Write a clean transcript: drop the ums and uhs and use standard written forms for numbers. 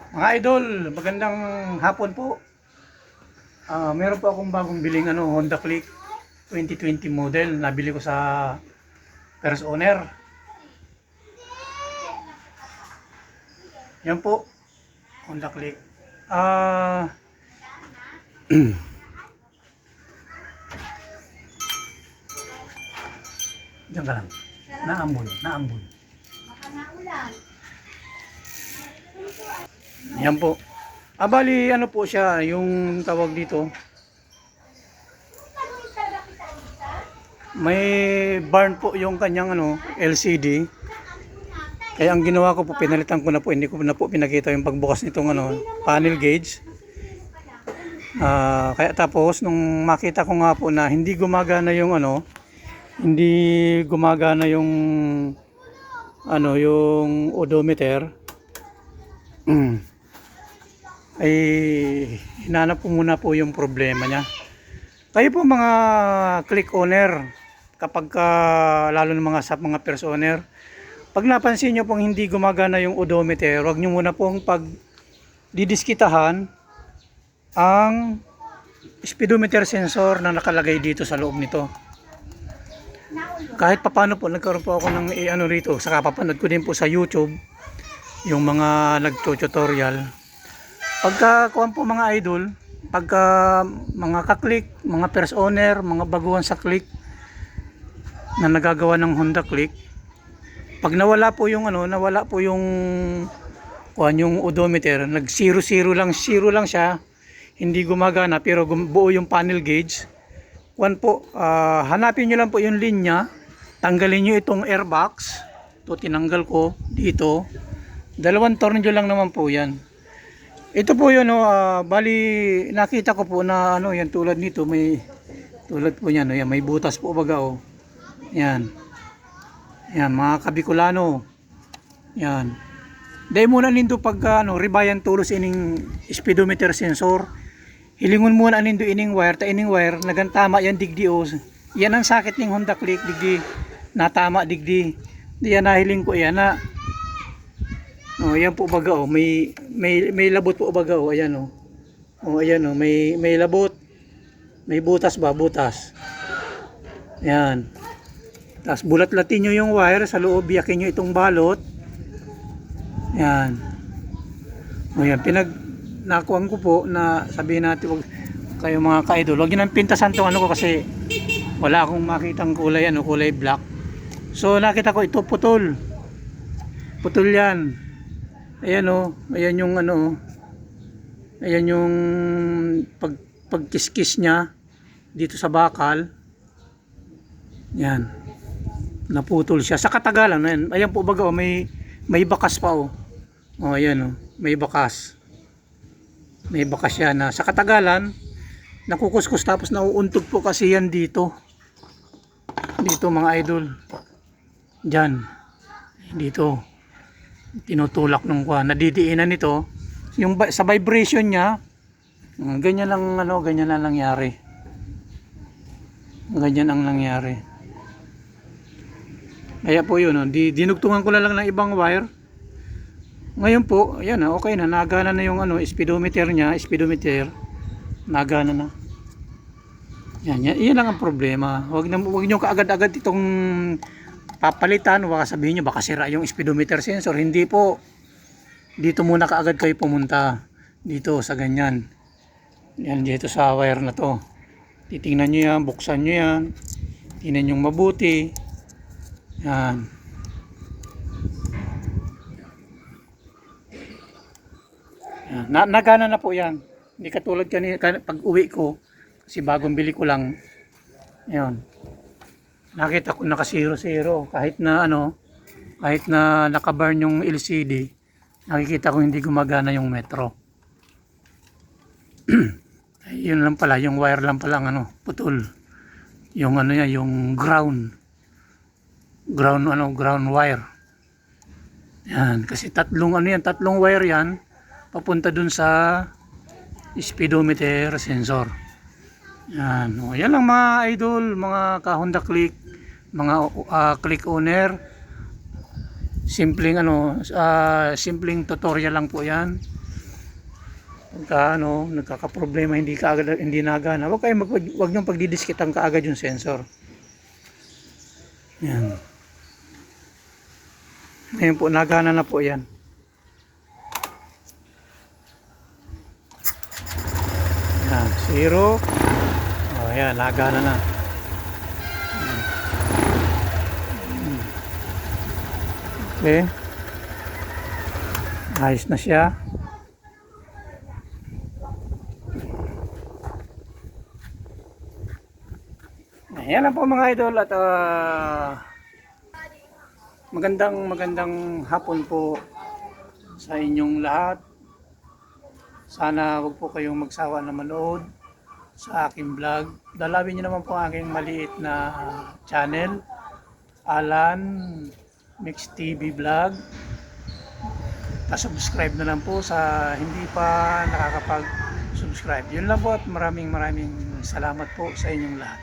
Mga idol, magandang hapon po. Meron po akong bagong biling Honda Click 2020 model. Nabili ko sa first owner. Yan po, Honda Click. Diyan ka lang. Naambon. Yan po. Bali, ano po siya, yung tawag dito. May burn po yung kanyang LCD. Kaya ang ginawa ko po, pinalitan ko na po, hindi ko na po pinakita yung pagbukas nitong panel gauge. Kaya tapos nung makita ko nga po na hindi gumagana yung yung odometer, ay hinanap ko muna po yung problema niya. Kayo po mga click owner, kapag lalo ng sa mga first owner, pag napansin nyo pong hindi gumagana yung odometer, huwag nyo muna pong didiskitahan ang speedometer sensor na nakalagay dito sa loob nito. Kahit papano po, nagkaroon po ako ng rito, saka papanood ko din po sa YouTube yung mga nagtutorial. Pagka kuwan po mga idol, pagka mga ka-click, mga first owner, mga baguhan sa click na nagagawa ng Honda Click, pag nawala po yung yung odometer, nag 0 lang siya, hindi gumagana pero buo yung panel gauge. Kuwan po, hanapin niyo lang po yung linya, tanggalin niyo itong airbox. Ito tinanggal ko dito. 2 tornilyo lang naman po 'yan. Ito po yun, bali nakita ko po na yan tulad nito, may tulad po yan, yan, may butas po baga Yan. Yan mga kabikulano. Yan. Dahil muna nindo pagka ribayan tulos ining speedometer sensor. Hilingon muna nindo ining wire, nagantama yan digdi Yan ang sakit ning Honda Click digdi. Natama digdi. Diyan nahiling ko yan na ayan po baga may labot po baga ayan ayan may labot, may butas butas. Ayan. Tapos bulat-latin nyo yung wire sa loob, yakin nyo itong balot. Ayan. Ayan, nakuha ko po na sabihin natin wag kayo mga ka-idol, wag nyo nang pintasan tong ko kasi wala akong makitang kulay kulay black. So nakita ko ito putol yan. Ayan ayan yung ayan yung pagkiskis niya dito sa bakal. Yan. Naputol siya. Sa katagalan, ayan po baga may bakas pa ayan may bakas. May bakas yan na sa katagalan nakukuskus tapos nauuntog po kasi yan dito. Dito mga idol. Diyan. Dito. Tinutulak nung nadidiinan nito yung sa vibration niya. Ganyan lang ganyan ang nangyari. Ganyan ang nangyari. Kaya po yun dinugtungan ko na lang ng ibang wire. Ngayon po ayan okay na, nagana na yung speedometer niya, nagana na. Yan lang ang problema. Huwag niyo kaagad-agad itong papalitan, baka sabihin nyo baka sira yung speedometer sensor. Hindi po, dito muna kaagad kayo pumunta dito sa ganyan. Yan dito sa wire na to, titingnan nyo yan, buksan nyo yan, tingnan nyo mabuti. Yan nagana na po yan. Hindi katulad kanina pag uwi ko, kasi bagong bili ko lang. Yan, nakita ko naka 0 kahit na naka-burn yung LCD, nakikita ko hindi gumagana yung metro. Yun lang pala, yung wire lang pala putol. Yung yung ground wire. Yan, kasi tatlong wire yan papunta dun sa speedometer sensor. Yan, yan lang mga idol, mga ka-Honda Click, mga click owner. Simpleng simpleng tutorial lang po 'yan. Pagka ano, nagkakaproblema, hindi nagana, wag niyong pagdidiskitan kaagad yung sensor. Yan. Ngayon po, nagana na po yan. Yan, zero. O, yan, nagana na. Okay. Ayos na siya. Ayan na po mga idol at magandang hapon po sa inyong lahat. Sana wag po kayong magsawa na manood sa aking vlog. Dalawin niyo naman po ang aking maliit na channel, Alan Mix TV Vlog. Pa-subscribe na lang po sa hindi pa nakakapag-subscribe. Yun lang po at maraming salamat po sa inyong lahat.